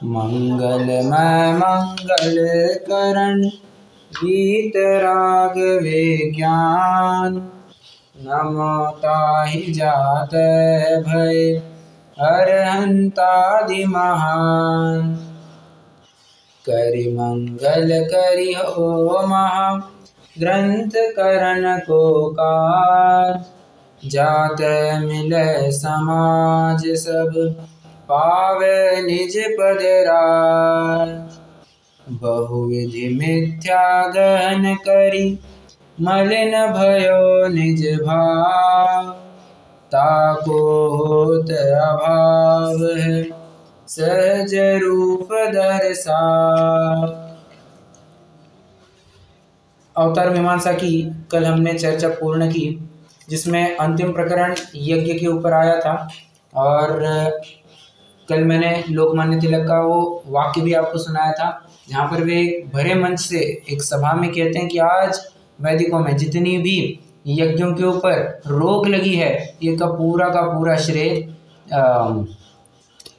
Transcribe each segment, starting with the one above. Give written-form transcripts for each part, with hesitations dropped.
मंगलमय मंगल करण वीतराग विज्ञान। नमो ताहि जात भय अरहंतादि महान। करि मंगल करि हो महा ग्रंथ करण को कार। जात मिलय समाज सब पावे निज पद राज। बहुविधि मिथ्या गहन करी मलिन भयो निज भाव। ताको होत अभाव है सहज रूप दर्शाव। अवतार मीमांसा की कल हमने चर्चा पूर्ण की, जिसमें अंतिम प्रकरण यज्ञ के ऊपर आया था। और कल मैंने लोकमान्य तिलक का वो वाक्य भी आपको सुनाया था, जहाँ पर वे भरे मंच से एक सभा में कहते हैं कि आज वैदिकों में जितनी भी यज्ञों के ऊपर रोक लगी है, ये का पूरा श्रेय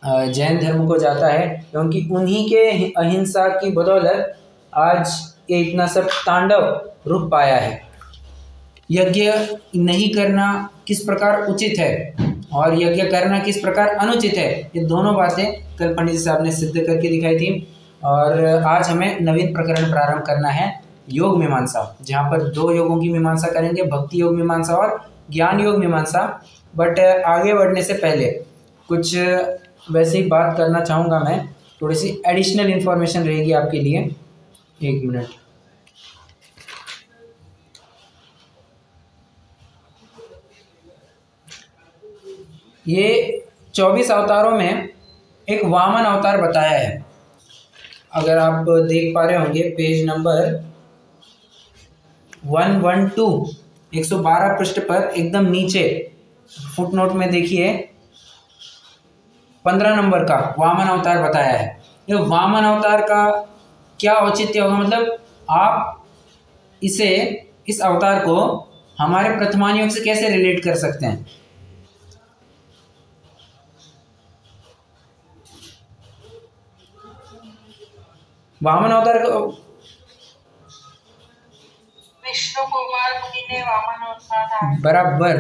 जैन धर्म को जाता है, क्योंकि उन्हीं के अहिंसा की बदौलत आज ये इतना सब तांडव रुक पाया है। यज्ञ नहीं करना किस प्रकार उचित है और यज्ञ करना किस प्रकार अनुचित है, ये दोनों बातें कल पंडित जी साहब ने सिद्ध करके दिखाई थी। और आज हमें नवीन प्रकरण प्रारंभ करना है, योग मीमांसा, जहाँ पर 2 योगों की मीमांसा करेंगे, भक्ति योग मीमांसा और ज्ञान योग मीमांसा। बट आगे बढ़ने से पहले कुछ वैसे ही बात करना चाहूँगा मैं, थोड़ी सी एडिशनल इन्फॉर्मेशन रहेगी आपके लिए। 1 मिनट। ये 24 अवतारों में एक वामन अवतार बताया है। अगर आप देख पा रहे होंगे पेज नंबर 112 112 पृष्ठ पर एकदम नीचे फुटनोट में देखिए 15 नंबर का वामन अवतार बताया है। ये वामन अवतार का क्या औचित्य होगा, मतलब आप इस अवतार को हमारे प्रथमान योग से कैसे रिलेट कर सकते हैं। वामन अवतार विष्णु कुमार मुनि ने वामन अवतार बराबर,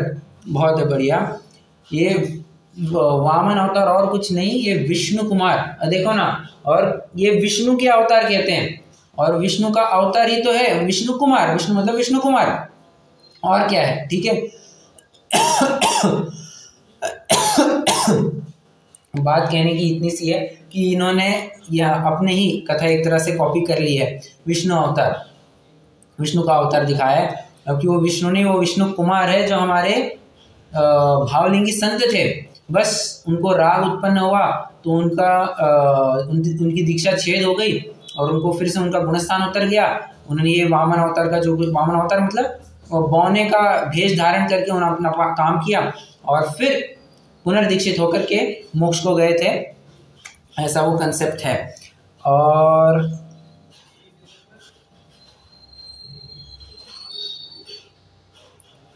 बहुत बढ़िया। ये वामन अवतार और कुछ नहीं, ये विष्णु कुमार, देखो ना, और ये विष्णु के अवतार कहते हैं, और विष्णु का अवतार ही तो है विष्णु कुमार। विष्णु मतलब विष्णु कुमार, और क्या है, ठीक है। बात कहने की इतनी सी है कि इन्होंने यह अपने ही कथा एक तरह से कॉपी कर ली है। विष्णु अवतार, विष्णु का अवतार दिखाया है, क्योंकि वो विष्णु नहीं, वो विष्णु कुमार है, जो हमारे भावलिंगी संत थे। बस उनको राग उत्पन्न हुआ तो उनकी दीक्षा छेद हो गई और उनको फिर से उनका गुणस्थान उतर गया। उन्होंने ये वामन अवतार का, जो वामन अवतार मतलब बौने का भेष धारण करके उन्होंने अपना काम किया और फिर पुनर्दीक्षित होकर के मोक्ष को गए थे, ऐसा वो कंसेप्ट है। और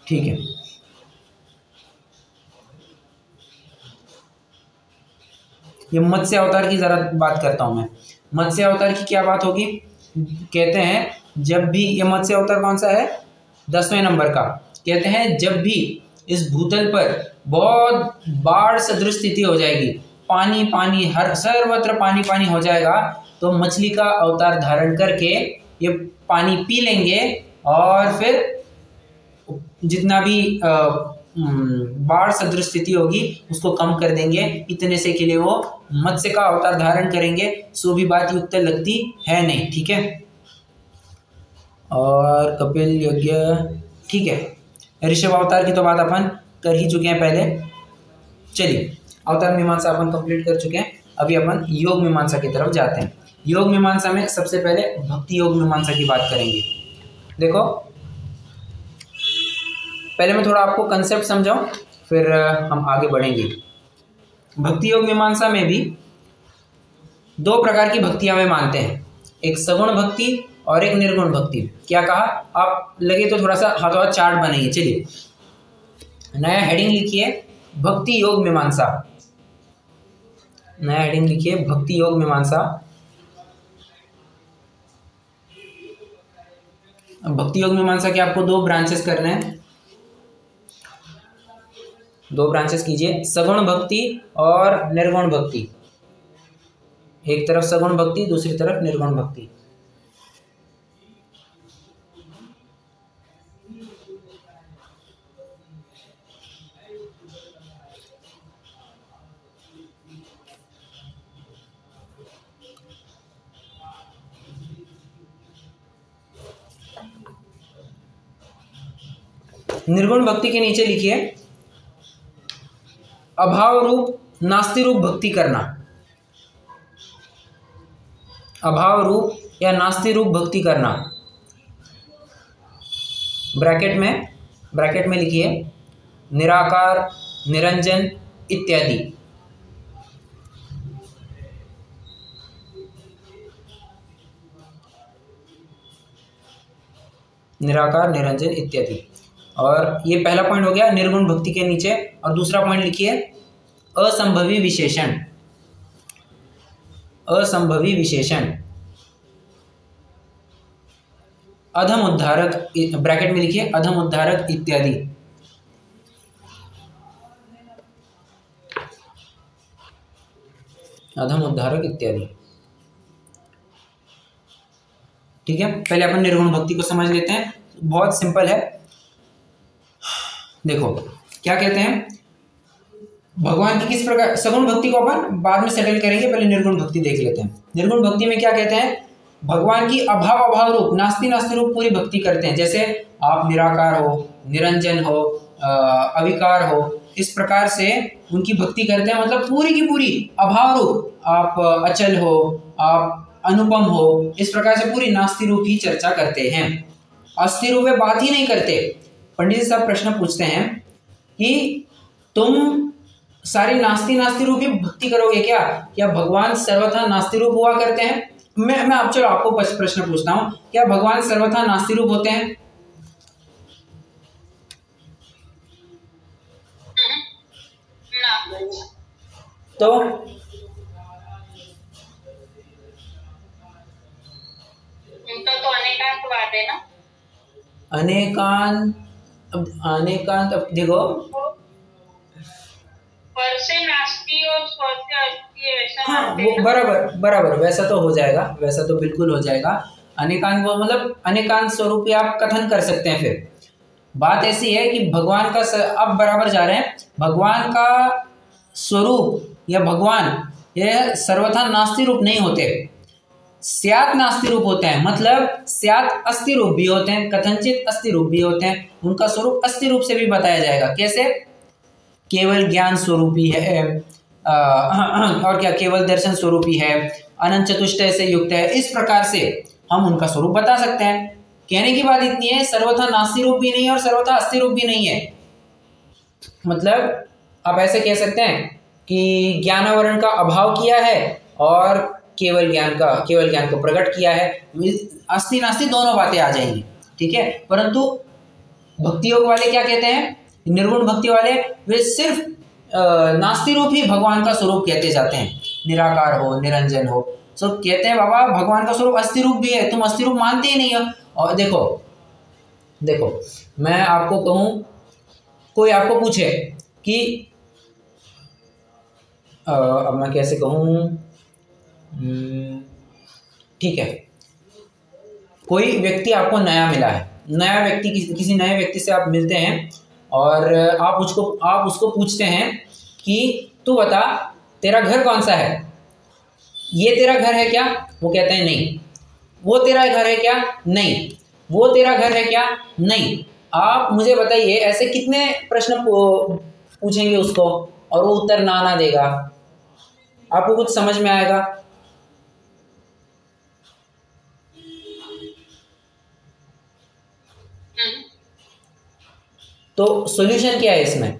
ठीक है, ये मत्स्य अवतार की जरा बात करता हूं मैं। मत्स्य अवतार की क्या बात होगी, कहते हैं जब भी, ये मत्स्य अवतार कौन सा है, 10वें नंबर का। कहते हैं जब भी इस भूतल पर बहुत बाढ़ सदृश स्थिति हो जाएगी, पानी पानी, हर सर्वत्र पानी पानी हो जाएगा, तो मछली का अवतार धारण करके ये पानी पी लेंगे और फिर जितना भी बाढ़ सदृश स्थिति होगी उसको कम कर देंगे। इतने से के लिए वो मत्स्य का अवतार धारण करेंगे। सो भी बात युक्त लगती है नहीं, ठीक है। और कपिल यज्ञ, ठीक है। ऋषभ अवतार की तो बात अपन कर ही चुके हैं पहले। चलिए, अवतार मीमांसा अपन कंप्लीट कर चुके हैं, अभी अपन योग मीमांसा की तरफ जाते हैं। योग मीमांसा में सबसे पहले भक्ति योग मीमांसा की बात करेंगे। देखो, पहले मैं थोड़ा आपको कंसेप्ट समझाऊं, फिर हम आगे बढ़ेंगे। भक्ति योग मीमांसा में भी 2 प्रकार की भक्तियां वे मानते हैं, एक सगुण भक्ति और एक निर्गुण भक्ति। क्या कहा, आप लगे तो थोड़ा सा हाथों हाथ चार्ट बनाइए। चलिए, नया हेडिंग लिखिए, भक्ति योग मीमांसा। नया हेडिंग लिखिए, भक्ति योग मीमांसा। भक्ति योग मीमांसा के आपको 2 ब्रांचेस करने हैं, 2 ब्रांचेस कीजिए, सगुण भक्ति और निर्गुण भक्ति। एक तरफ सगुण भक्ति, दूसरी तरफ निर्गुण भक्ति। निर्गुण भक्ति के नीचे लिखिए अभाव रूप नास्ति रूप भक्ति करना। अभाव रूप या नास्ति रूप भक्ति करना। ब्रैकेट में लिखिए निराकार, निरंजन इत्यादि। निराकार, निरंजन इत्यादि। और ये पहला पॉइंट हो गया निर्गुण भक्ति के नीचे। और दूसरा पॉइंट लिखिए असंभवी विशेषण। असंभवी विशेषण, अधम उद्धारक, ब्रैकेट में लिखिए अधम उद्धारक इत्यादि। अधम उद्धारक इत्यादि। ठीक है, पहले अपन निर्गुण भक्ति को समझ लेते हैं। बहुत सिंपल है। देखो क्या कहते हैं, भगवान की किस प्रकार, सगुण भक्ति को अपन बाद में सेटल करेंगे, पहले निर्गुण भक्ति देख लेते हैं। निर्गुण भक्ति में क्या कहते हैं, भगवान की अभाव रूप नास्ति नास्ति रूप पूरी भक्ति करते हैं। जैसे आप निराकार हो, निरंजन हो, अविकार हो, इस प्रकार से उनकी भक्ति करते हैं। मतलब पूरी की पूरी अभाव रूप, आप अचल हो, आप अनुपम हो, इस प्रकार से पूरी नास्ति रूप ही चर्चा करते हैं। अस्थिर रूप में बात ही नहीं करते। पंडित जी साहब प्रश्न पूछते हैं कि तुम सारी नास्ति रूप ही भक्ति करोगे क्या भगवान सर्वथा नास्ति रूप हुआ करते हैं? मैं आप चलो आपको प्रश्न पूछता हूं, क्या भगवान सर्वथा नास्ति रूप होते हैं? तो उनका तो अनेकांतवाद है ना। अनेकांत अब देखो, पर से नास्ति और स्वर से अस्ति है, वैसा हाँ वो बराबर वैसा तो हो जाएगा, वैसा तो बिल्कुल हो जाएगा। अनेकांत वो मतलब अनेकांत स्वरूप आप कथन कर सकते हैं। फिर बात ऐसी है कि भगवान का अब बराबर जा रहे हैं, भगवान का स्वरूप या भगवान ये सर्वथा नास्ति रूप नहीं होते, स्यात् नास्ति रूप होते हैं। मतलब स्यात् अस्थि रूप भी होते हैं, कथनचित अस्थि रूप भी होते हैं। उनका स्वरूप अस्थि रूप से भी बताया जाएगा। कैसे? केवल ज्ञान स्वरूपी है, और क्या केवल दर्शन स्वरूपी है, अनंत चतुष्टय से युक्त है। इस प्रकार से हम उनका स्वरूप बता सकते हैं। कहने की बात इतनी है, सर्वथा नास्ति रूप भी नहीं है और सर्वथा अस्थि रूप भी नहीं है। मतलब आप ऐसे कह सकते हैं कि ज्ञानावरण का अभाव किया है और केवल ज्ञान को प्रकट किया है। अस्थि नास्ति दोनों बातें आ जाएंगी, ठीक है। परंतु भक्ति योग वाले क्या कहते हैं, निर्गुण भक्ति वाले, वे सिर्फ नास्ति रूप ही भगवान का स्वरूप कहते जाते हैं। निराकार हो, निरंजन हो, सब कहते हैं बाबा भगवान का स्वरूप अस्थि रूप भी है, तुम अस्थि रूप मानते ही नहीं हो। और देखो मैं आपको कहूं, कोई आपको पूछे कि अब मैं कैसे कहूं, ठीक है, कोई व्यक्ति आपको नया मिला है, नया व्यक्ति, किसी नए व्यक्ति से आप मिलते हैं और आप उसको पूछते हैं कि तू बता तेरा घर कौन सा है, ये तेरा घर है क्या? वो कहते हैं नहीं। वो तेरा घर है क्या? नहीं। वो तेरा घर है क्या? नहीं। आप मुझे बताइए, ऐसे कितने प्रश्न पूछेंगे उसको और वो उत्तर ना देगा? आपको कुछ समझ में आएगा? तो सॉल्यूशन क्या है इसमें?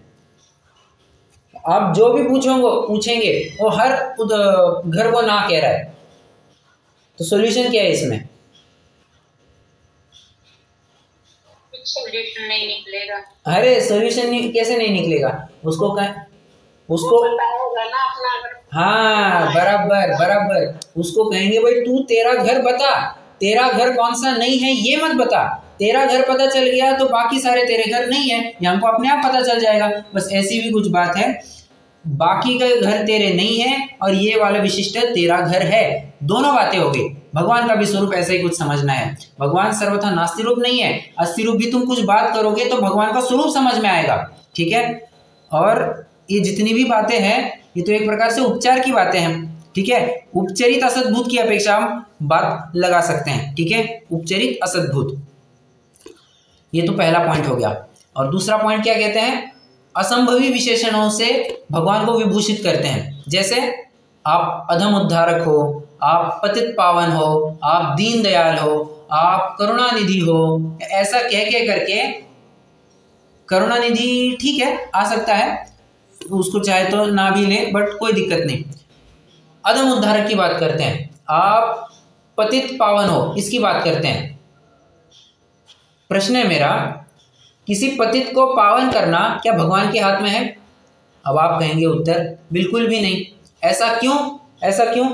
आप जो भी पूछेंगे वो हर घर को ना कह रहा है, तो सॉल्यूशन क्या है इसमें? कुछ सॉल्यूशन नहीं निकलेगा। अरे सॉल्यूशन कैसे नहीं निकलेगा? उसको उसको बताओगा ना अपना घर। हाँ बराबर बराबर, उसको कहेंगे भाई तू तेरा घर बता, तेरा घर कौन सा नहीं है ये मत बता, तेरा घर पता चल गया तो बाकी सारे तेरे घर नहीं है, ये हमको अपने आप पता चल जाएगा। बस ऐसी भी कुछ बात है, बाकी का घर तेरे नहीं है और ये वाला विशिष्ट तेरा घर है, दोनों बातें हो गई। भगवान का भी स्वरूप ऐसे ही कुछ समझना है, भगवान सर्वथा नास्ति रूप नहीं है, अस्थि रूप भी तुम कुछ बात करोगे तो भगवान का स्वरूप समझ में आएगा, ठीक है। और ये जितनी भी बातें हैं ये तो एक प्रकार से उपचार की बातें हैं, ठीक है। उपचरित असद्भुत की अपेक्षा हम बात लगा सकते हैं, ठीक है, उपचरित असद्भुत। ये तो पहला पॉइंट हो गया। और दूसरा पॉइंट क्या कहते हैं, असंभवी विशेषणों से भगवान को विभूषित करते हैं। जैसे आप अधम उद्धारक हो, आप पतित पावन हो, आप दीन दयाल हो, आप करुणानिधि हो, ऐसा कह के करके, करुणानिधि ठीक है आ सकता है, उसको चाहे तो ना भी ले बट कोई दिक्कत नहीं। अधम उद्धारक की बात करते हैं, आप पतित पावन हो इसकी बात करते हैं। प्रश्न है मेरा, किसी पतित को पावन करना क्या भगवान के हाथ में है? अब आप कहेंगे उत्तर बिल्कुल भी नहीं। ऐसा क्यों? ऐसा क्यों?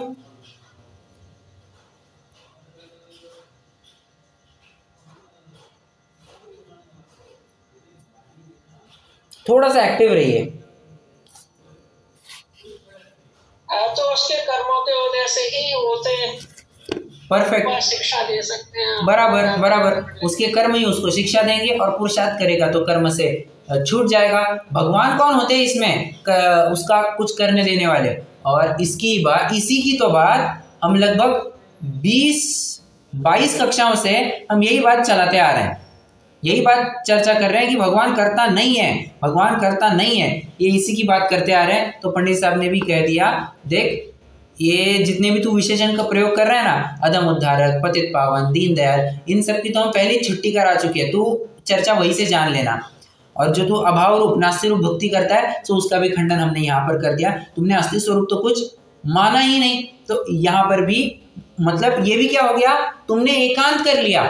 थोड़ा सा एक्टिव रहिए। तो उसके कर्मों के वजह से ही होते हैं, परफेक्ट, शिक्षा दे सकते हैं। बराबर बराबर, उसके कर्म ही उसको शिक्षा देंगे और पुरुषार्थ करेगा तो कर्म से छूट जाएगा। भगवान कौन होते हैं इसमें उसका कुछ करने देने वाले। और इसकी बात, इसी की तो बात हम लगभग 20-22 कक्षाओं से हम यही बात चलाते आ रहे हैं, यही बात चर्चा कर रहे हैं कि भगवान करता नहीं है, भगवान करता नहीं है, ये इसी की बात करते आ रहे हैं। तो पंडित साहब ने भी कह दिया, देख ये जितने भी तू विशेषण का प्रयोग कर रहा है ना, अधम उद्धारक, पतित पावन, दीन दयाल, इन सब की तो हम पहले छुट्टी करा चुके हैं, तू चर्चा वही से जान लेना। और जो तू अभाव रूप नास्ति रूप भक्ति करता है तो उसका भी खंडन हमने यहाँ पर कर दिया। तुमने अस्थि स्वरूप तो कुछ माना ही नहीं, तो यहाँ पर भी मतलब ये भी क्या हो गया, तुमने एकांत कर लिया।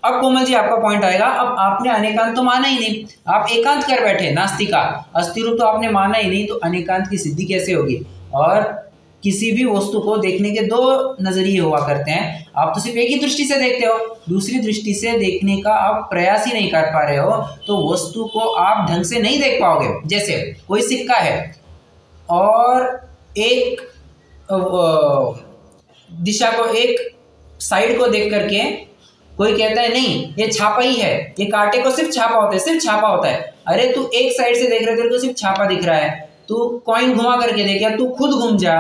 अब कोमल जी आपका पॉइंट आएगा, अब आपने अनेकांत तो माना ही नहीं, आप एकांत कर बैठे, नास्तिक का अस्थि रूप तो आपने माना ही नहीं, तो अनेकांत की सिद्धि कैसे होगी। और किसी भी वस्तु को देखने के दो नजरिए हुआ करते हैं, आप तो सिर्फ एक ही दृष्टि से देखते हो, दूसरी दृष्टि से देखने का आप प्रयास ही नहीं कर पा रहे हो, तो वस्तु को आप ढंग से नहीं देख पाओगे। जैसे कोई सिक्का है और एक दिशा को, एक साइड को देख करके कोई कहता है नहीं ये छापा ही है, ये कांटे को सिर्फ छापा होता है, सिर्फ छापा होता है। अरे तू एक साइड से देख रहे, तेरे को सिर्फ छापा दिख रहा है, तू कॉइन घुमा करके देख, या तू खुद घूम जा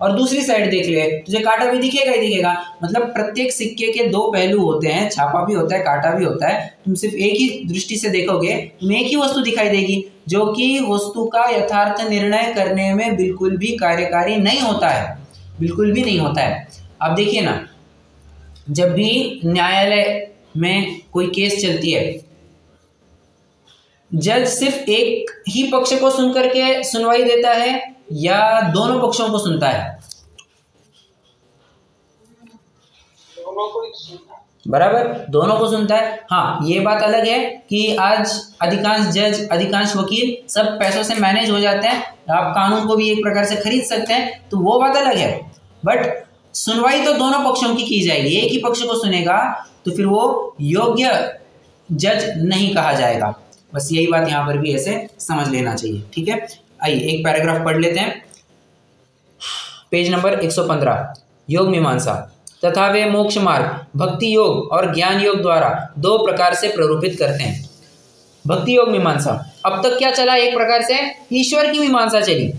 और दूसरी साइड देख ले, तुझे कांटा भी दिखेगा ही दिखेगा। मतलब प्रत्येक सिक्के के दो पहलू होते हैं, छापा भी होता है, कांटा भी होता है। तुम सिर्फ एक ही दृष्टि से देखोगे, तुम्हें एक ही वस्तु दिखाई देगी, जो कि वस्तु का यथार्थ निर्णय करने में बिल्कुल भी कार्यकारी नहीं होता है, बिल्कुल भी नहीं होता है। अब देखिए ना, जब भी न्यायालय में कोई केस चलती है, जज सिर्फ एक ही पक्ष को सुन करके सुनवाई देता है या दोनों पक्षों को सुनता है? दोनों को ही सुनता है, बराबर, दोनों को सुनता है। हाँ, ये बात अलग है कि आज अधिकांश जज, अधिकांश वकील सब पैसों से मैनेज हो जाते हैं, आप कानून को भी एक प्रकार से खरीद सकते हैं, तो वो बात अलग है। बट सुनवाई तो दोनों पक्षों की जाएगी, एक ही पक्ष को सुनेगा तो फिर वो योग्य जज नहीं कहा जाएगा। बस यही बात यहाँ पर भी ऐसे समझ लेना चाहिए, ठीक है। आइए एक पैराग्राफ पढ़ लेते हैं, पेज नंबर 115, योग मीमांसा। तथा वे मोक्ष मार्ग भक्ति योग और ज्ञान योग द्वारा दो प्रकार से प्ररूपित करते हैं। भक्ति योग मीमांसा, अब तक क्या चला, एक प्रकार से ईश्वर की मीमांसा चली,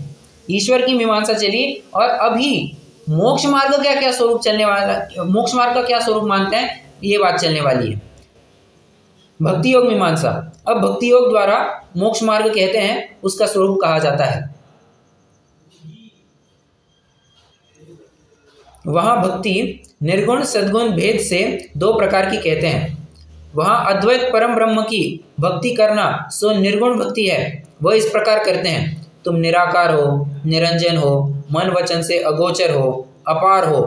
ईश्वर की मीमांसा चली, और अभी मोक्ष मार्ग का क्या स्वरूप चलने वाला, मोक्ष मार्ग का क्या स्वरूप मानते हैं, ये बात चलने वाली है। भक्ति योग मीमांसा, अब भक्ति योग द्वारा मोक्ष मार्ग कहते हैं, उसका स्वरूप कहा जाता है। वहां भक्ति निर्गुण सद्गुण भेद से दो प्रकार की कहते हैं। वहां अद्वैत परम ब्रह्म की भक्ति करना सो निर्गुण भक्ति है, वह इस प्रकार करते हैं, तुम निराकार हो, निरंजन हो, मन वचन से अगोचर हो, अपार हो।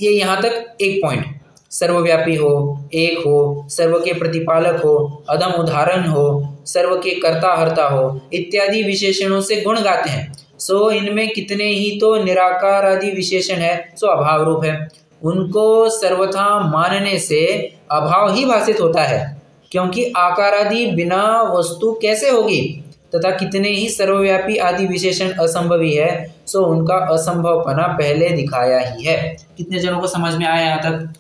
ये यहाँ तक एक पॉइंट। सर्वव्यापी हो, एक हो, सर्व के प्रतिपालक हो, अदम उदाहरण हो, सर्व के कर्ता हर्ता हो इत्यादि विशेषणों से गुण गाते हैं, सो इनमें कितने ही तो निराकार आदि विशेषण है, सो अभाव रूप है। उनको सर्वथा मानने से अभाव ही भाषित होता है, क्योंकि आकार आदि बिना वस्तु कैसे होगी, तथा कितने ही सर्वव्यापी आदि विशेषण असंभवी है, सो उनका असंभवपना पहले दिखाया ही है। कितने जनों को समझ में आया यहाँ तक?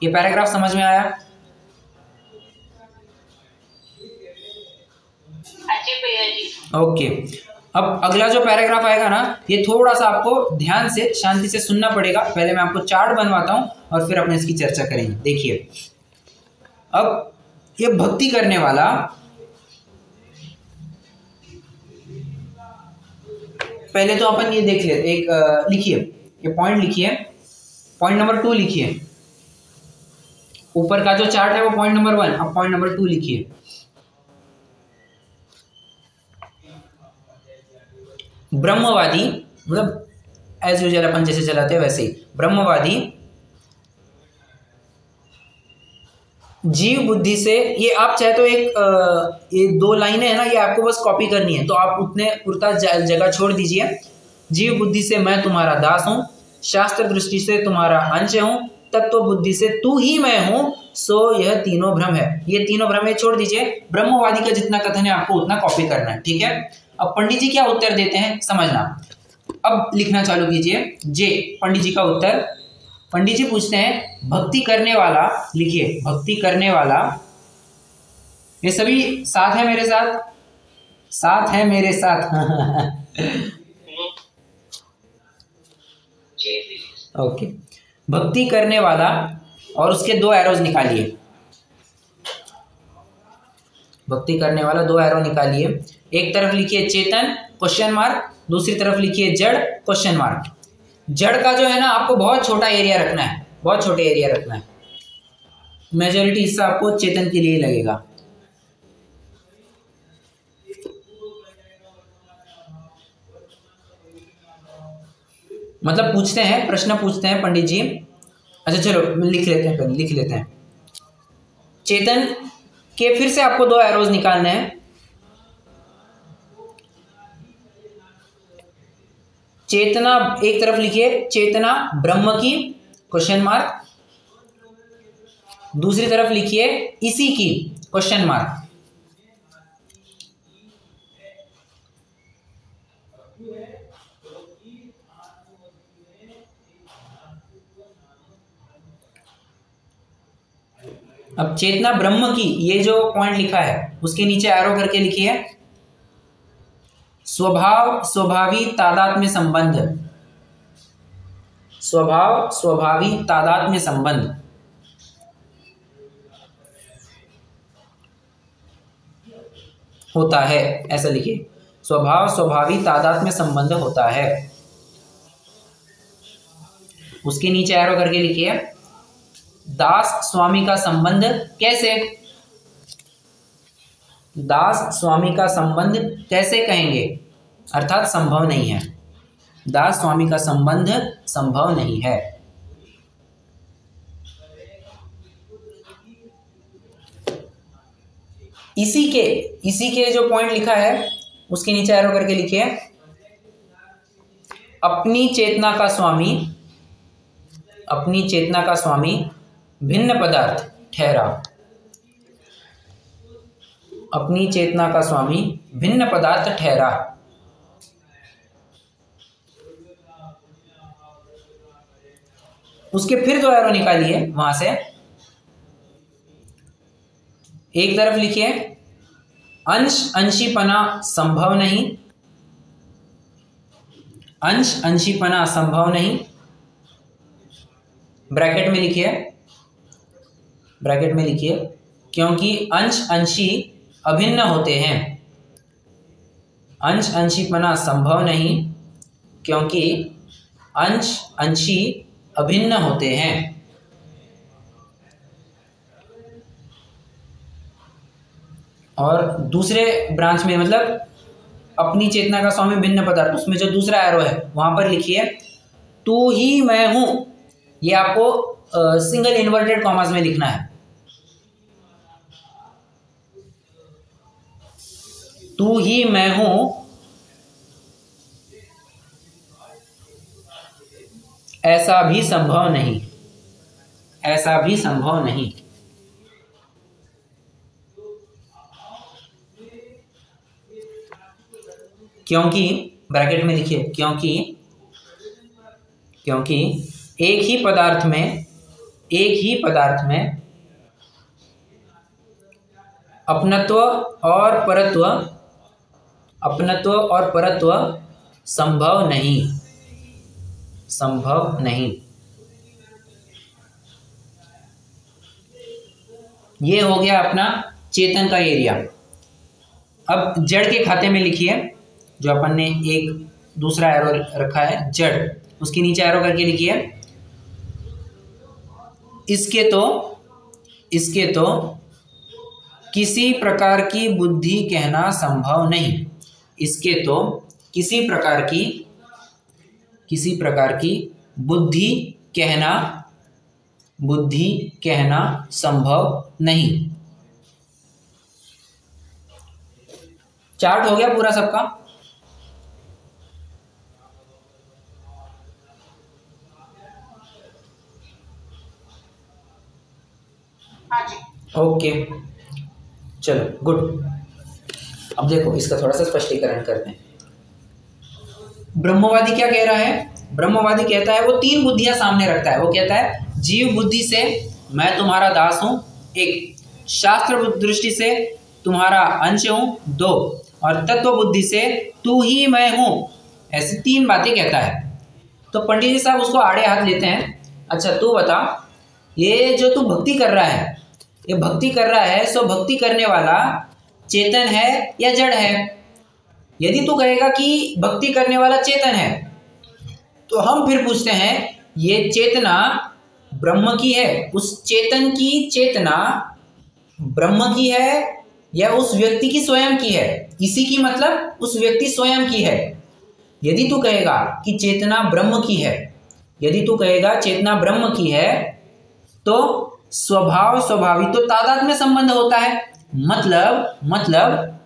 ये पैराग्राफ समझ में आया? ओके। अब अगला जो पैराग्राफ आएगा ना, ये थोड़ा सा आपको ध्यान से शांति से सुनना पड़ेगा। पहले मैं आपको चार्ट बनवाता हूं और फिर अपने इसकी चर्चा करेंगे। देखिए, अब ये भक्ति करने वाला, पहले तो अपन ये देख लेते, एक लिखिए, ये पॉइंट लिखिए, पॉइंट नंबर 2 लिखिए। ऊपर का जो चार्ट है वो पॉइंट नंबर 1, अब पॉइंट नंबर 2 लिखिए। ब्रह्मवादी मतलब एज यूजुअल अपन जैसे चलाते हैं वैसे ही, ब्रह्मवादी जीव बुद्धि से, ये आप चाहे तो एक ये 2 लाइनें है ना, ये आपको बस कॉपी करनी है, तो आप उतने पुरता जगह छोड़ दीजिए। जीव बुद्धि से मैं तुम्हारा दास हूँ, शास्त्र दृष्टि से तुम्हारा अंश हूँ, तत्व बुद्धि से तू ही मैं हूँ, सो यह तीनों भ्रम है। ये तीनों भ्रम है छोड़ दीजिए, ब्रह्मवादी का जितना कथन है आपको उतना कॉपी करना है, ठीक है। अब पंडित जी क्या उत्तर देते हैं समझना। अब लिखना चालू कीजिए। जे पंडित जी का उत्तर, पंडित जी पूछते हैं भक्ति करने वाला, लिखिए भक्ति करने वाला, ये सभी साथ है मेरे साथ, साथ है मेरे साथ ओके। भक्ति करने वाला और उसके 2 एरोज निकालिए, भक्ति करने वाला 2 एरो निकालिए। एक तरफ लिखिए चेतन क्वेश्चन मार्क, दूसरी तरफ लिखिए जड़ क्वेश्चन मार्क। जड़ का जो है ना आपको बहुत छोटा एरिया रखना है, बहुत छोटे एरिया रखना है, मेजॉरिटी हिस्सा आपको चेतन के लिए लगेगा। मतलब पूछते हैं, प्रश्न पूछते हैं पंडित जी। अच्छा चलो लिख लेते हैं, पहले लिख लेते हैं। चेतन के फिर से आपको 2 एरोज निकालने हैं। चेतना एक तरफ लिखिए, चेतना ब्रह्म की क्वेश्चन मार्क, दूसरी तरफ लिखिए इसी की क्वेश्चन मार्क। अब चेतना ब्रह्म की ये जो पॉइंट लिखा है उसके नीचे एरो करके लिखिए स्वभाव स्वभावी तादात्म्य संबंध, स्वभाव स्वभावी तादात्म्य संबंध। होता है, ऐसा लिखिए, स्वभाव स्वभावी तादात्म्य संबंध होता है। उसके नीचे एरो करके लिखिए दास स्वामी का संबंध कैसे, दास स्वामी का संबंध कैसे कहेंगे, अर्थात संभव नहीं है, दास स्वामी का संबंध संभव नहीं है। इसी के जो पॉइंट लिखा है उसके नीचे एरो करके लिखिए अपनी चेतना का स्वामी, अपनी चेतना का स्वामी भिन्न पदार्थ ठहरा, अपनी चेतना का स्वामी भिन्न पदार्थ ठहरा। उसके फिर 2 एरो निकालिए वहां से। एक तरफ लिखिए अंश अंशीपना संभव नहीं, अंश अंशीपना संभव नहीं, ब्रैकेट में लिखिए, ब्रैकेट में लिखिए क्योंकि अंश अंशी अभिन्न होते हैं, अंश अंशीपना संभव नहीं क्योंकि अंश अंशी अभिन्न होते हैं। और दूसरे ब्रांच में मतलब अपनी चेतना का स्वामी भिन्न पदार्थ, उसमें जो दूसरा एरो है वहां पर लिखिए तू ही मैं हूं। ये आपको सिंगल इन्वर्टेड कॉमास में लिखना है। तू ही मैं हूं ऐसा भी संभव नहीं, ऐसा भी संभव नहीं। क्योंकि ब्रैकेट में लिखिए, क्योंकि एक ही पदार्थ में अपनत्व और परत्व संभव नहीं। ये हो गया अपना चेतन का एरिया। अब जड़ के खाते में लिखिए, जो अपन ने एक दूसरा एरो रखा है जड़, उसके नीचे एरो करके लिखिए, इसके तो किसी प्रकार की बुद्धि कहना संभव नहीं। इसके तो किसी प्रकार की बुद्धि कहना संभव नहीं। चार्ट हो गया पूरा सबका। हाँ जी। ओके, चलो गुड। अब देखो इसका थोड़ा सा स्पष्टीकरण करते हैं। ब्रह्मवादी क्या कह रहा है? ब्रह्मवादी कहता है, वो तीन बुद्धियां सामने रखता है। वो कहता है जीव बुद्धि से मैं तुम्हारा दास हूं, एक, शास्त्र दृष्टि से तुम्हारा अंश हूं, दो, और तत्व बुद्धि से तू ही मैं हूं। ऐसी तीन बातें कहता है। तो पंडित जी साहब उसको आड़े हाथ लेते हैं। अच्छा तू बता, ये जो तू भक्ति कर रहा है, ये भक्ति कर रहा है, सो भक्ति करने वाला चेतन है या जड़ है? यदि तू कहेगा कि भक्ति करने वाला चेतन है, तो हम फिर पूछते हैं ये चेतना ब्रह्म की है, उस चेतन की चेतना ब्रह्म की है या उस व्यक्ति की स्वयं की है? इसी की मतलब उस व्यक्ति स्वयं की है। यदि तू कहेगा कि चेतना ब्रह्म की है, यदि तू कहेगा चेतना ब्रह्म की है, तो स्वाभाविक तो तादाद में संबंध होता है। मतलब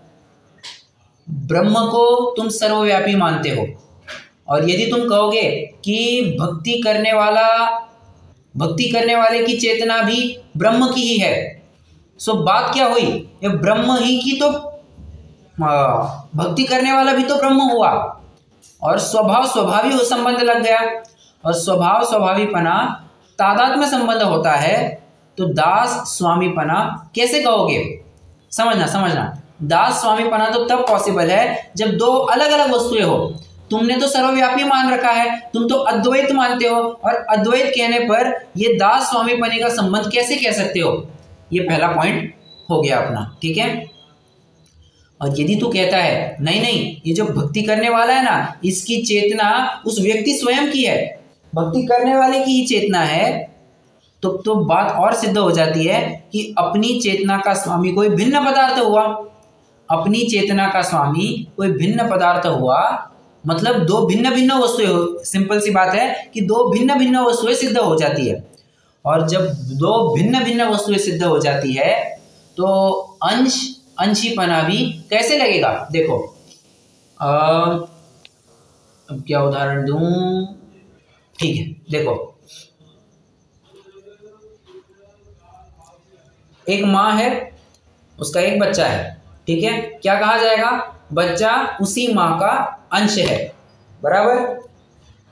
ब्रह्म को तुम सर्वव्यापी मानते हो, और यदि तुम कहोगे कि भक्ति करने वाले की चेतना भी ब्रह्म की ही है, सो बात क्या हुई? ये ब्रह्म ही की तो भक्ति करने वाला भी तो ब्रह्म हुआ, और स्वाभाविक संबंध लग गया। और स्वाभाविकपना तादाद में संबंध होता है, तो दास स्वामीपना कैसे कहोगे? समझना, दास स्वामीपना तो तब पॉसिबल है जब दो अलग अलग वस्तुएं हो। तुमने तो सर्वव्यापी मान रखा है, तुम तो अद्वैत मानते हो, और अद्वैत कहने पर ये दास स्वामीपने का संबंध कैसे कह सकते हो? ये पहला पॉइंट हो गया अपना, ठीक है। और यदि तू कहता है नहीं, ये जो भक्ति करने वाला है ना, इसकी चेतना उस व्यक्ति स्वयं की है, भक्ति करने वाले की ही चेतना है, तो बात और सिद्ध हो जाती है कि अपनी चेतना का स्वामी कोई भिन्न पदार्थ हुआ। अपनी चेतना का स्वामी कोई भिन्न पदार्थ हुआ, मतलब दो भिन्न भिन्न वस्तुएं हो। सिंपल सी बात है कि दो भिन्न भिन्न वस्तुएं सिद्ध हो जाती है, और जब दो भिन्न भिन्न वस्तुएं सिद्ध हो जाती है, तो अंशीपना भी कैसे लगेगा? देखो अब क्या उदाहरण दूं? ठीक है, देखो एक माँ है, उसका एक बच्चा है, ठीक है। क्या कहा जाएगा? बच्चा उसी माँ का अंश है, बराबर।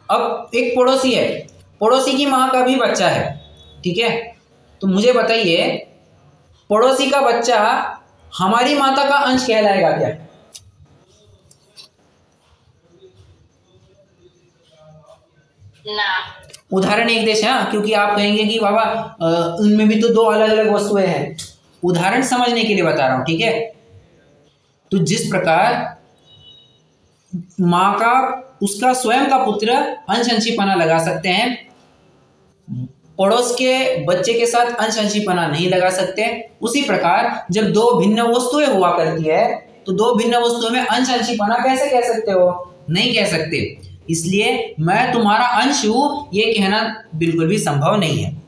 अब एक पड़ोसी है, पड़ोसी की माँ का भी बच्चा है, ठीक है। तो मुझे बताइए, पड़ोसी का बच्चा हमारी माता का अंश कहलाएगा क्या? ना। उदाहरण एक देश है, हाँ, क्योंकि आप कहेंगे कि बाबा उनमें भी तो दो अलग अलग वस्तुएं हैं। उदाहरण समझने के लिए बता रहा हूं, ठीक है। तो जिस प्रकार माँ का उसका स्वयं का पुत्र अंशीपना लगा सकते हैं, पड़ोस के बच्चे के साथ अंशीपना नहीं लगा सकते। उसी प्रकार जब दो भिन्न वस्तुएं हुआ करती है, तो दो भिन्न वस्तुओं में अंशीपना कैसे कह सकते हो? नहीं कह सकते। इसलिए मैं तुम्हारा अंश हूं, ये कहना बिल्कुल भी संभव नहीं है।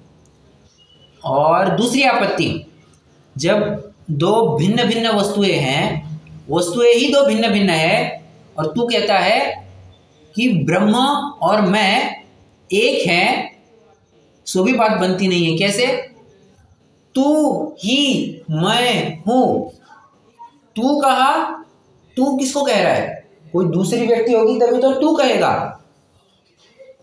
और दूसरी आपत्ति, जब दो भिन्न भिन्न वस्तुएं हैं, वस्तुएं ही दो भिन्न भिन्न है और तू कहता है कि ब्रह्म और मैं एक है, सो भी बात बनती नहीं है। कैसे? तू ही मैं हूं। तू कहा, तू किसको कह रहा है? कोई दूसरी व्यक्ति होगी तभी तो तू कहेगा।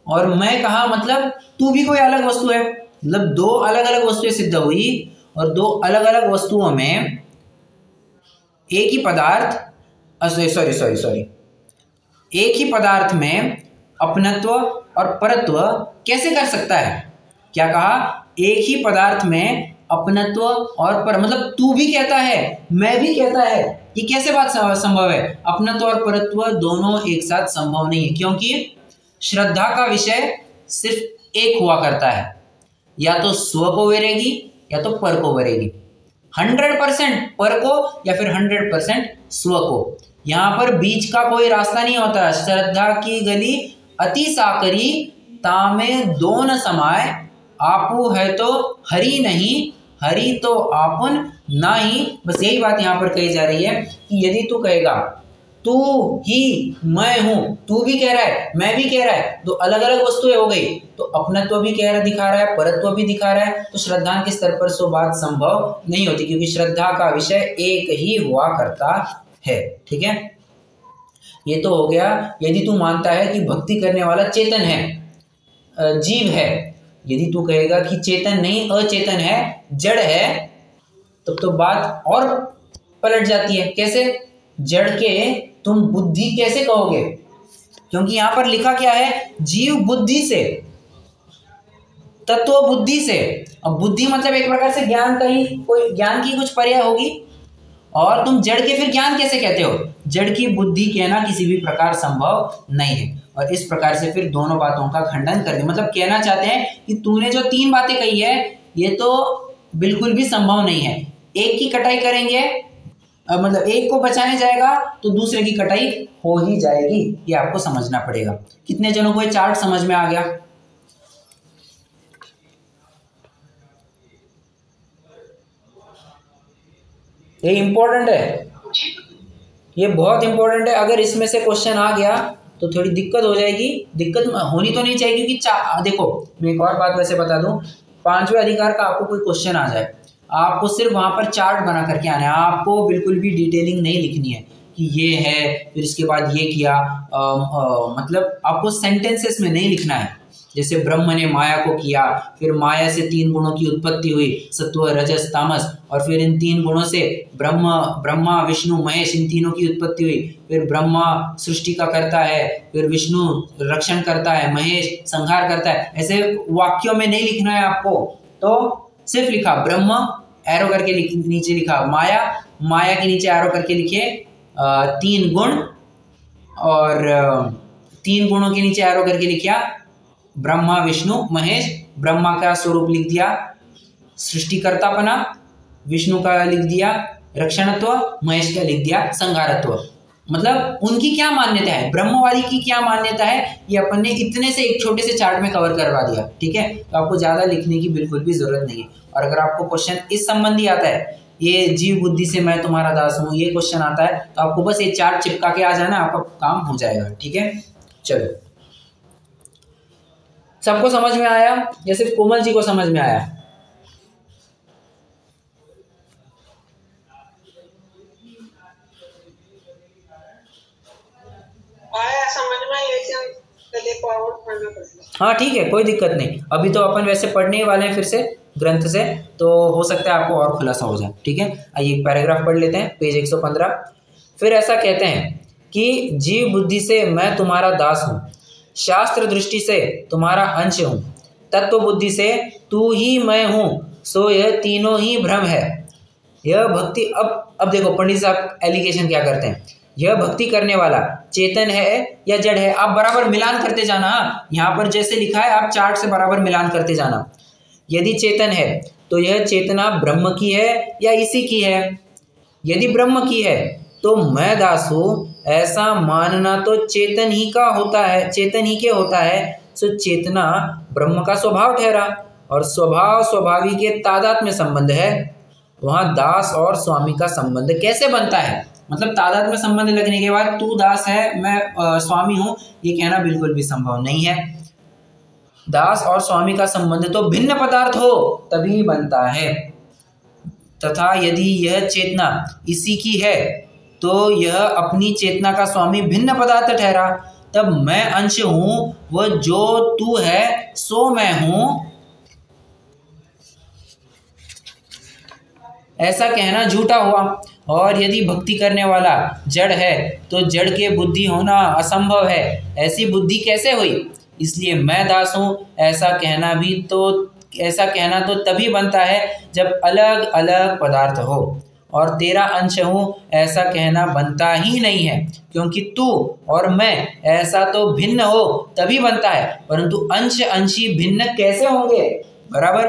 और मैं कहा मतलब तू भी कोई अलग वस्तु है, मतलब दो अलग अलग वस्तुएं सिद्ध हुई और दो अलग अलग वस्तुओं में एक ही पदार्थ, सॉरी, एक ही पदार्थ में अपनत्व और परत्व कैसे कर सकता है? क्या कहा? एक ही पदार्थ में अपनत्व और पर, मतलब तू भी कहता है मैं भी कहता है, ये कैसे बात संभव है? अपनत्व और परत्व दोनों एक साथ संभव नहीं है, क्योंकि श्रद्धा का विषय सिर्फ एक हुआ करता है, या तो स्व को वेरेगी या तो पर को वेरेगी। 100% पर को या फिर 100% स्व को। यहाँ पर बीच का कोई रास्ता नहीं होता। श्रद्धा की गली अति साकरी, तामे दो न समाय, आपू है तो हरि नहीं, हरि तो आपुन नाही। बस यही बात यहाँ पर कही जा रही है कि यदि तू कहेगा तू ही मैं हूं, तू भी कह रहा है मैं भी कह रहा है, तो अलग अलग वस्तुएं हो गई, तो अपनत्व भी कह रहा दिखा रहा है, परत्व भी दिखा रहा है, तो श्रद्धा के स्तर पर सो बात संभव नहीं होती, क्योंकि श्रद्धा का विषय एक ही हुआ करता है। ठीक है, ये तो हो गया यदि तू मानता है कि भक्ति करने वाला चेतन है, जीव है। यदि तू कहेगा कि चेतन नहीं अचेतन है, जड़ है, तब तो बात और पलट जाती है। कैसे? जड़ के तुम बुद्धि कैसे कहोगे? क्योंकि यहां पर लिखा क्या है? जीव बुद्धि से, तत्व बुद्धि से। अब बुद्धि मतलब एक प्रकार से ज्ञान का ही, कोई ज्ञान की कुछ पर्याय होगी, और तुम जड़ के फिर ज्ञान कैसे कहते हो? जड़ की बुद्धि कहना किसी भी प्रकार संभव नहीं है। और इस प्रकार से फिर दोनों बातों का खंडन कर दे, मतलब कहना चाहते हैं कि तूने जो तीन बातें कही है ये तो बिल्कुल भी संभव नहीं है। एक की कटाई करेंगे, मतलब एक को बचाने जाएगा तो दूसरे की कटाई हो ही जाएगी, ये आपको समझना पड़ेगा। कितने जनों को ये चार्ट समझ में आ गया? ये इंपॉर्टेंट है, ये बहुत इंपॉर्टेंट है। अगर इसमें से क्वेश्चन आ गया तो थोड़ी दिक्कत हो जाएगी। दिक्कत होनी तो नहीं चाहिए, क्योंकि देखो मैं एक और बात वैसे बता दूं, पांचवें अधिकार का आपको कोई क्वेश्चन आ जाए, आपको सिर्फ वहां पर चार्ट बना करके आना है, आपको बिल्कुल भी डिटेलिंग नहीं लिखनी है कि ये है फिर इसके बाद ये किया, मतलब आपको सेंटेंसेस में नहीं लिखना है। जैसे ब्रह्म ने माया को किया, फिर माया से तीन गुणों की उत्पत्ति हुई, सत्व रजस तामस, और फिर इन तीन गुणों से ब्रह्मा विष्णु महेश इन तीनों की उत्पत्ति हुई, फिर ब्रह्मा सृष्टि का करता है, फिर विष्णु रक्षण करता है, महेश संहार करता है। ऐसे वाक्यों में नहीं लिखना है आपको, तो सिर्फ लिखा ब्रह्म, एरो करके नीचे लिखा माया, माया के नीचे एरो करके लिखिए तीन गुण, और तीन गुणों के नीचे एरो करके लिखा ब्रह्मा विष्णु महेश। ब्रह्मा का स्वरूप लिख दिया सृष्टिकर्तापना, विष्णु का लिख दिया रक्षणत्व, महेश का लिख दिया संहारत्व। मतलब उनकी क्या मान्यता है, ब्रह्मवादी की क्या मान्यता है, ये अपन ने इतने से एक छोटे से चार्ट में कवर करवा दिया। ठीक है, तो आपको ज्यादा लिखने की बिल्कुल भी जरूरत नहीं है। और अगर आपको क्वेश्चन इस संबंधी आता है, ये जीव बुद्धि से मैं तुम्हारा दास हूं, ये क्वेश्चन आता है, तो आपको बस ये चार्ट चिपका के आ जाना, आपका काम हो जाएगा। ठीक है, चलो सबको समझ में आया या सिर्फ कोमल जी को समझ में आया? आया समझ में, हाँ ठीक है, कोई दिक्कत नहीं। अभी तो अपन वैसे पढ़ने ही वाले हैं फिर से ग्रंथ से, तो हो सकता है आपको और खुलासा हो जाए। ठीक है, आइए एक पैराग्राफ पढ़ लेते हैं, पेज 115। फिर ऐसा कहते हैं कि जीव बुद्धि से मैं तुम्हारा दास हूँ, शास्त्र दृष्टि से तुम्हारा अंश हूँ, तत्व बुद्धि से तू ही मैं हूँ, सो यह तीनों ही भ्रम है। यह भक्ति, अब देखो पंडित साहब एलिगेशन क्या करते हैं, यह भक्ति करने वाला चेतन है या जड़ है? आप बराबर मिलान करते जाना, यहाँ पर जैसे लिखा है आप चार्ट से बराबर मिलान करते जाना। यदि चेतन है तो यह चेतना ब्रह्म की है या इसी की है? यदि ब्रह्म की है तो मैं दास हूँ, ऐसा मानना तो चेतन ही का होता है, चेतन ही के होता है। सो चेतना ब्रह्म का स्वभाव ठहरा, और स्वभाव स्वाभावी के तादात्म्य संबंध है, वहां दास और स्वामी का संबंध कैसे बनता है? मतलब तादाद में संबंध लगने के बाद तू दास है मैं स्वामी हूं, ये कहना बिल्कुल भी संभव नहीं है। दास और स्वामी का संबंध तो भिन्न पदार्थ हो तभी बनता है, तथा यदि यह चेतना इसी की है तो यह अपनी चेतना का स्वामी भिन्न पदार्थ ठहरा। तब मैं अंश हूं, वह जो तू है सो मैं हूं, ऐसा कहना झूठा हुआ। और यदि भक्ति करने वाला जड़ है तो जड़ के बुद्धि होना असंभव है, ऐसी बुद्धि कैसे हुई? इसलिए मैं दास हूं ऐसा कहना तो तभी बनता है जब अलग अलग पदार्थ हो, और तेरा अंश हूं ऐसा कहना बनता ही नहीं है, क्योंकि तू और मैं ऐसा तो भिन्न हो तभी बनता है, परंतु अंश अंशी भिन्न कैसे होंगे? बराबर,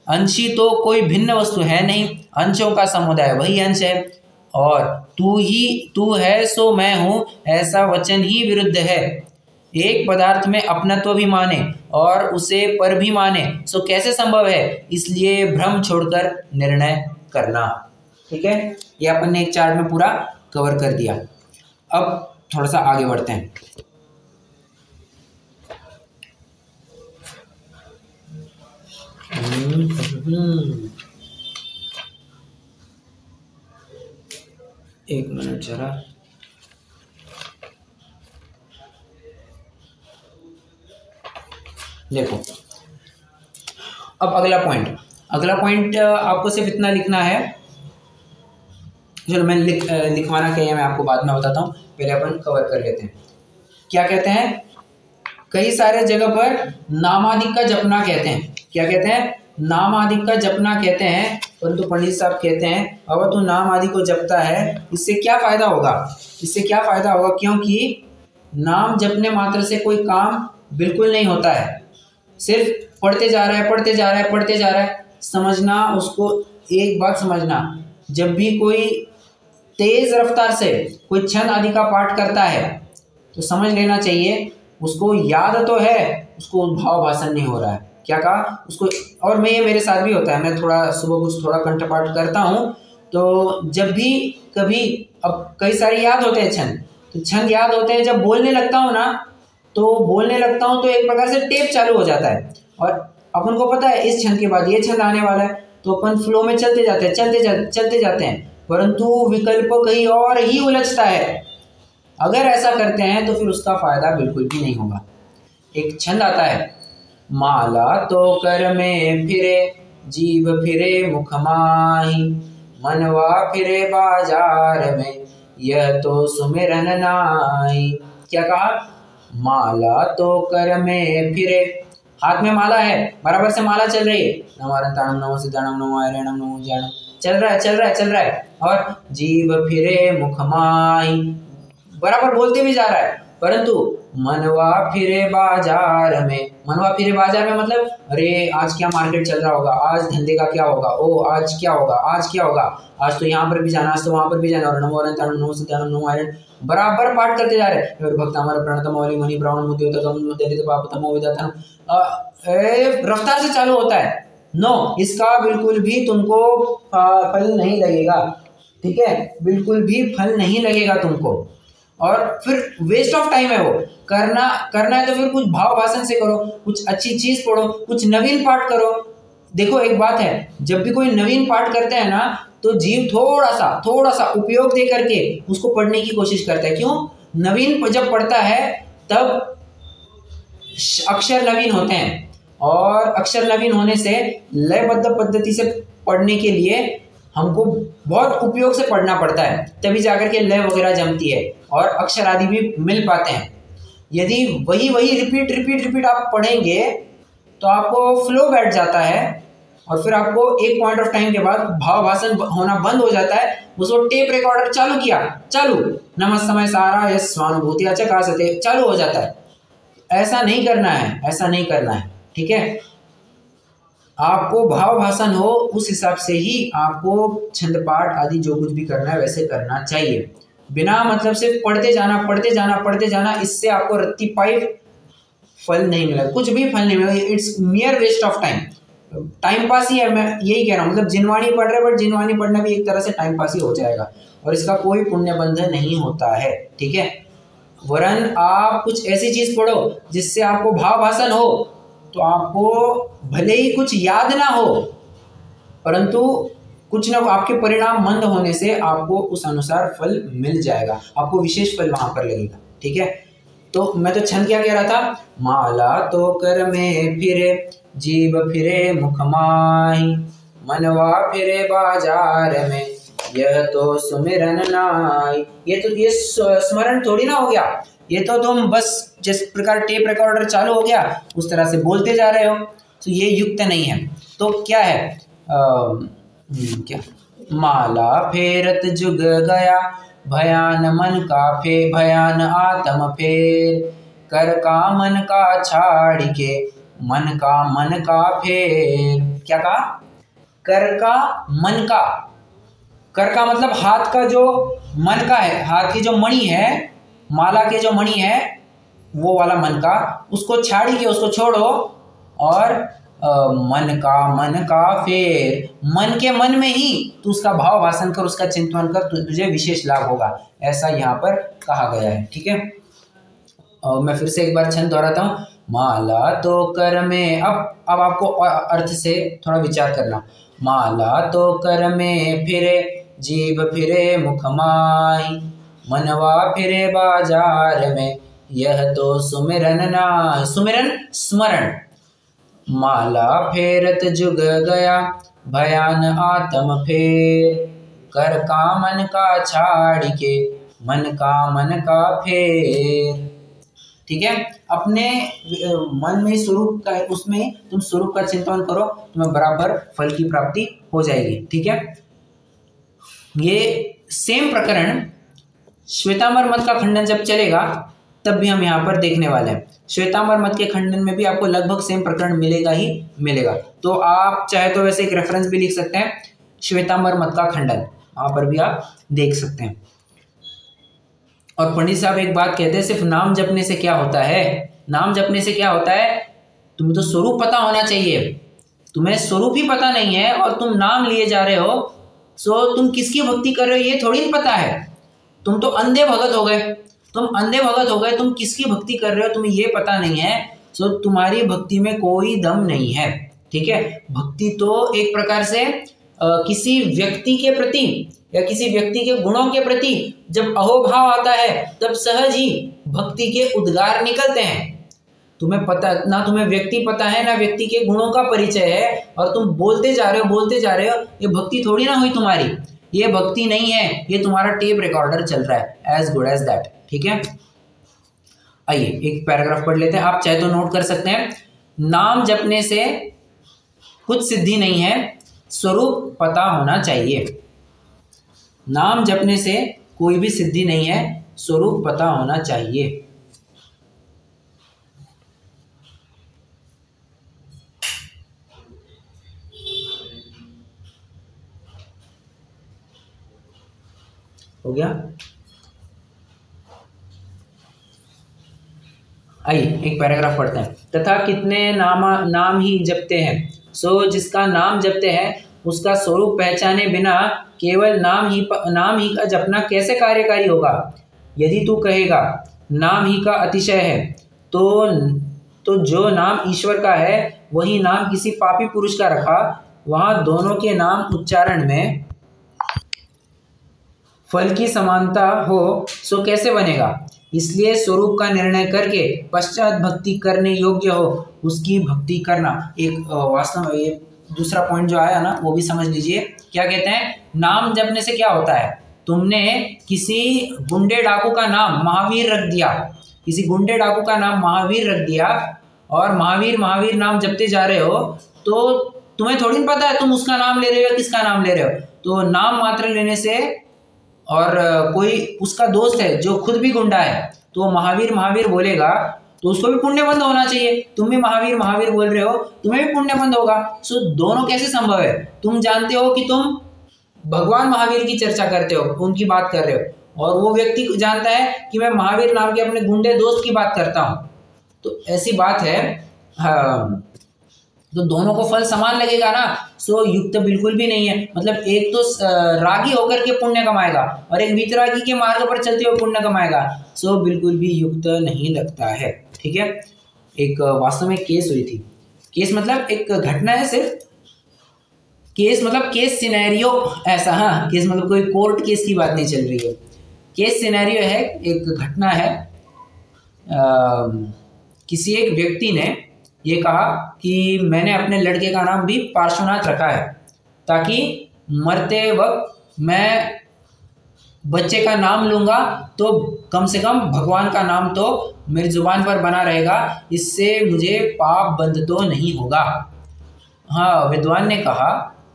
अंशी तो कोई भिन्न वस्तु है नहीं, अंशों का समुदाय वही अंश है। और तू है सो मैं हूं ऐसा वचन ही विरुद्ध है। एक पदार्थ में अपनत्व भी माने और उसे पर भी माने, सो कैसे संभव है? इसलिए भ्रम छोड़कर निर्णय करना। ठीक है, ये अपन ने एक चार्ट में पूरा कवर कर दिया। अब थोड़ा सा आगे बढ़ते हैं। एक मिनट जरा, देखो अब अगला पॉइंट आपको सिर्फ इतना लिखना है। चलो मैं लिखवाना क्या है मैं आपको बाद में बताता हूँ, पहले अपन कवर कर लेते हैं। क्या कहते हैं? कई सारे जगह पर नामादिक का जपना कहते हैं। क्या कहते हैं? नामादिक का जपना कहते हैं, परंतु पंडित साहब कहते हैं अगर तू नाम आदि को जपता है इससे क्या फायदा होगा? इससे क्या फायदा होगा? क्योंकि नाम जपने मात्र से कोई काम बिल्कुल नहीं होता है, सिर्फ पढ़ते जा रहा है। समझना, उसको एक बात समझना, जब भी कोई तेज रफ्तार से कोई छंद आदि का पाठ करता है तो समझ लेना चाहिए उसको याद तो है, उसको भाव भाषण नहीं हो रहा है। क्या कहा उसको? और ये मेरे साथ भी होता है, मैं सुबह थोड़ा कंठपाठ करता हूँ, तो जब भी कभी, अब कई सारे याद होते हैं छंद, तो छंद याद होते हैं, जब बोलने लगता हूँ तो एक प्रकार से टेप चालू हो जाता है, और अपन को पता है इस छंद के बाद ये छंद आने वाला है, तो अपन फ्लो में चलते जाते हैं, परंतु विकल्प कहीं और ही उलझता है। अगर ऐसा करते हैं तो फिर उसका फायदा बिल्कुल भी नहीं होगा। एक छंद आता है, माला तो कर में फिरे, जीभ फिरे मुख माही, मनवा फिरे बाजार में, यह तो सुमिरन नाई। क्या कहा? माला तो कर में फिरे, हाथ में माला है, बराबर से माला चल रही है, नमो ताणम नमो सिद्धाणम नमो आर्यणम नमो ज्ञानम, चल रहा है। और जीभ फिरे मुख माही, बराबर बोलते भी जा रहा है, परंतु मनवा फिरे बाजार में मतलब अरे आज क्या मार्केट चल रहा होगा, आज धंधे का क्या होगा, ओ आज क्या होगा, आज तो यहाँ पर भी जाना, आज तो वहां पर भी जाना, और नमो सिद्धाणम नमो आर्यण, बराबर पाठ करते जा रहे। भक्त हमारा प्रणतम मौली मणि ब्राह्मण मुद्दे रफ्तार से चालू होता है। नो, इसका बिल्कुल भी तुमको फल नहीं लगेगा। ठीक है, बिल्कुल भी फल नहीं लगेगा तुमको, और फिर वेस्ट ऑफ टाइम है वो। करना है तो फिर कुछ भाव भाषण से करो, कुछ अच्छी चीज पढ़ो, कुछ नवीन पाठ करो। देखो एक बात है, जब भी कोई नवीन पाठ करते हैं ना तो जीव थोड़ा सा उपयोग दे करके उसको पढ़ने की कोशिश करता है। क्यों? नवीन जब पढ़ता है तब अक्षर नवीन होते हैं, और अक्षर नवीन होने से लयबद्ध पद्धति से पढ़ने के लिए हमको बहुत उपयोग से पढ़ना पड़ता है, तभी जाकर के लय वगैरह जमती है और अक्षर आदि भी मिल पाते हैं। यदि वही रिपीट आप पढ़ेंगे तो आपको फ्लो बैठ जाता है, और फिर आपको एक पॉइंट ऑफ टाइम के बाद भाव भाषण होना बंद हो जाता है। उसको टेप रिकॉर्डर चालू नमः समय सारा यह स्वानुभूति चकासते चालू हो जाता है। ऐसा नहीं करना है। ठीक है, आपको भाव भाषण हो उस हिसाब से ही आपको छंद पाठ आदि जो कुछ भी करना है वैसे करना चाहिए। बिना मतलब सिर्फ पढ़ते जाना, इससे आपको रत्ती पाई फल नहीं मिला, कुछ भी फल नहीं मिला। It's mere waste of time. Time pass ही है, मैं यही कह रहा हूँ। मतलब जिनवाणी पढ़ रहे, बट जिनवाणी पढ़ना भी एक तरह से टाइम पास ही हो जाएगा और इसका कोई पुण्य बंध नहीं होता है, ठीक है। वरन आप कुछ ऐसी चीज पढ़ो जिससे आपको भाव भाषण हो, तो आपको भले ही कुछ याद ना हो, परंतु कुछ ना आपके परिणाम मंद होने से आपको उस अनुसार फल मिल जाएगा, आपको विशेष फल वहां पर लगेगा, ठीक है। तो मैं तो छंद क्या कह रहा था, माला तो कर में फिरे, जीभ फिरे मुख माही, मनवा फिरे बाजार में, यह तो सुमिरन नाई। ये स्मरण थोड़ी ना हो गया, ये तो तुम बस जिस प्रकार टेप रिकॉर्डर चालू हो गया उस तरह से बोलते जा रहे हो, तो ये युक्त नहीं है। तो क्या है, क्या, माला फेरत जुग गया, भयान मन का भयान आत्म फेर, कर का मन का छाड़ के, मन का फेर। क्या कहा, कर का मन का, कर का मतलब हाथ का जो मन का है, हाथ की जो मणि है, माला के जो मणि है वो वाला मन का, उसको छाड़ के, उसको छोड़ो, और मन का फेर, मन के मन में ही तू उसका भाव भाषण कर, उसका चिंतन कर, तुझे विशेष लाभ होगा, ऐसा यहाँ पर कहा गया है, ठीक है। और मैं फिर से एक बार छंद दोहराता हूँ, माला तो कर में, अब आपको अर्थ से थोड़ा विचार करना। माला तो कर में फिरे, जीभ फिरे मुख माही, मनवा फिरे बाजार में, यह तो सुमिरन ना, सुमिरन स्मरण। माला फेरत जुग गया, भयान आत्म फेर, कर का मन का छाड़ के, मन का फेर, ठीक है। अपने मन में स्वरूप का, उसमें तुम स्वरूप का चिंतन करो, तुम्हें बराबर फल की प्राप्ति हो जाएगी, ठीक है। ये सेम प्रकरण श्वेतांबर मत का खंडन जब चलेगा तब भी हम यहाँ पर देखने वाले हैं। श्वेतांबर मत के खंडन में भी आपको लगभग सेम प्रकरण मिलेगा ही मिलेगा। तो आप चाहे तो वैसे एक रेफरेंस भी लिख सकते हैं, श्वेतांबर मत का खंडन, वहां पर भी आप देख सकते हैं। और पंडित साहब एक बात कहते हैं, सिर्फ नाम जपने से क्या होता है, नाम जपने से क्या होता है, तुम्हें तो स्वरूप पता होना चाहिए। तुम्हें स्वरूप ही पता नहीं है और तुम नाम लिए जा रहे हो, सो तुम किसकी भक्ति कर रहे हो ये थोड़ी पता है। तुम तो अंधे भगत हो गए, तुम अंधे भगत हो गए, तुम किसकी भक्ति कर रहे हो तुम्हें ये पता नहीं है, सो तुम्हारी भक्ति में कोई दम नहीं है, ठीक है। भक्ति तो एक प्रकार से किसी व्यक्ति के प्रति या किसी व्यक्ति के गुणों के प्रति जब अहोभाव आता है तब सहज ही भक्ति के उद्गार निकलते हैं। तुम्हें पता ना, तुम्हें व्यक्ति पता है ना व्यक्ति के गुणों का परिचय है, और तुम बोलते जा रहे हो, ये भक्ति थोड़ी ना हुई तुम्हारी, ये भक्ति नहीं है, ये तुम्हारा टेप रिकॉर्डर चल रहा है, एज गुड एज दैट, ठीक है। आइए एक पैराग्राफ पढ़ लेते हैं, आप चाहे तो नोट कर सकते हैं। नाम जपने से कुछ सिद्धि नहीं है, स्वरूप पता होना चाहिए। नाम जपने से कोई भी सिद्धि नहीं है, स्वरूप पता होना चाहिए। हो गया। आइए एक पैराग्राफ पढ़ते हैं। तथा कितने नाम ही जपते हैं, सो जिसका नाम जपते हैं उसका स्वरूप पहचाने बिना केवल नाम ही का जपना कैसे कार्यकारी होगा। यदि तू कहेगा नाम ही का अतिशय है, तो जो नाम ईश्वर का है वही नाम किसी पापी पुरुष का रखा, वहां दोनों के नाम उच्चारण में फल की समानता हो, सो कैसे बनेगा। इसलिए स्वरूप का निर्णय करके पश्चात भक्ति करने योग्य हो उसकी भक्ति करना। एक वास्तव में ये दूसरा पॉइंट जो आया ना वो भी समझ लीजिए। क्या कहते हैं, नाम जपने से क्या होता है, तुमने किसी गुंडे डाकू का नाम महावीर रख दिया, किसी गुंडे डाकू का नाम महावीर रख दिया और महावीर नाम जपते जा रहे हो, तो तुम्हें थोड़ी पता है तुम उसका नाम ले रहे हो किसका नाम ले रहे हो। तो नाम मात्र लेने से, और कोई उसका दोस्त है जो खुद भी गुंडा है तो वो महावीर बोलेगा तो उसको भी पुण्यबंध होना चाहिए। तुम भी महावीर बोल रहे हो, तुम्हें भी पुण्यबंध होगा। सो दोनों कैसे संभव है। तुम जानते हो कि तुम भगवान महावीर की चर्चा करते हो, उनकी बात कर रहे हो, और वो व्यक्ति जानता है कि मैं महावीर नाम के अपने गुंडे दोस्त की बात करता हूँ। तो ऐसी बात है। तो दोनों को फल समान लगेगा ना। सो युक्त बिल्कुल भी नहीं है। मतलब एक तो रागी होकर के पुण्य कमाएगा और एक वितरागी के मार्ग पर चलते हुए पुण्य कमाएगा। सो बिल्कुल भी युक्त नहीं लगता है। ठीक है। एक वास्तव में केस हुई थी। केस मतलब एक घटना है सिर्फ। केस मतलब केस सिनेरियो ऐसा। हाँ, केस मतलब कोई कोर्ट केस की बात नहीं चल रही है। केस सिनेरियो है, एक घटना है। किसी एक व्यक्ति ने ये कहा कि मैंने अपने लड़के का नाम भी पार्श्वनाथ रखा है ताकि मरते वक्त मैं बच्चे का नाम लूंगा तो कम से कम भगवान का नाम तो मेरी जुबान पर बना रहेगा, इससे मुझे पाप बंद तो नहीं होगा। हाँ, विद्वान ने कहा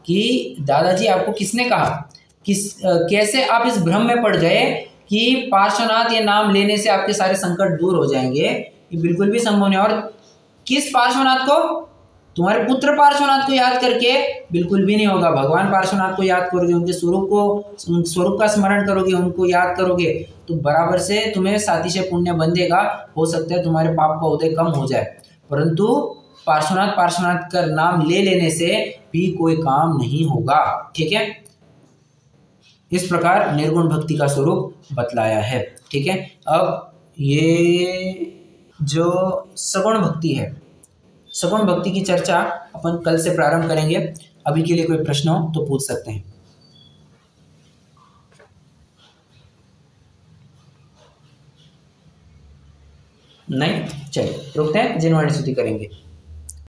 कि दादाजी आपको किसने कहा, कैसे आप इस भ्रम में पड़ गए कि पार्श्वनाथ ये नाम लेने से आपके सारे संकट दूर हो जाएंगे। ये बिल्कुल भी संभव नहीं। और किस पार्श्वनाथ को? तुम्हारे पुत्र पार्श्वनाथ को याद करके बिल्कुल भी नहीं होगा। भगवान पार्श्वनाथ को याद करोगे, उनके स्वरूप का स्मरण करोगे, उनको याद करोगे तो बराबर से तुम्हें सातिशय पुण्य बंधेगा। हो सकता है तुम्हारे पाप का उदय कम हो जाए, परंतु पार्श्वनाथ का नाम ले लेने से भी कोई काम नहीं होगा। ठीक है। इस प्रकार निर्गुण भक्ति का स्वरूप बतलाया है। ठीक है। अब ये जो सगुण भक्ति है, सगुण भक्ति की चर्चा अपन कल से प्रारंभ करेंगे। अभी के लिए कोई प्रश्न हो तो पूछ सकते हैं। नहीं, चलिए रुकते हैं, जिनवाणी स्तुति करेंगे।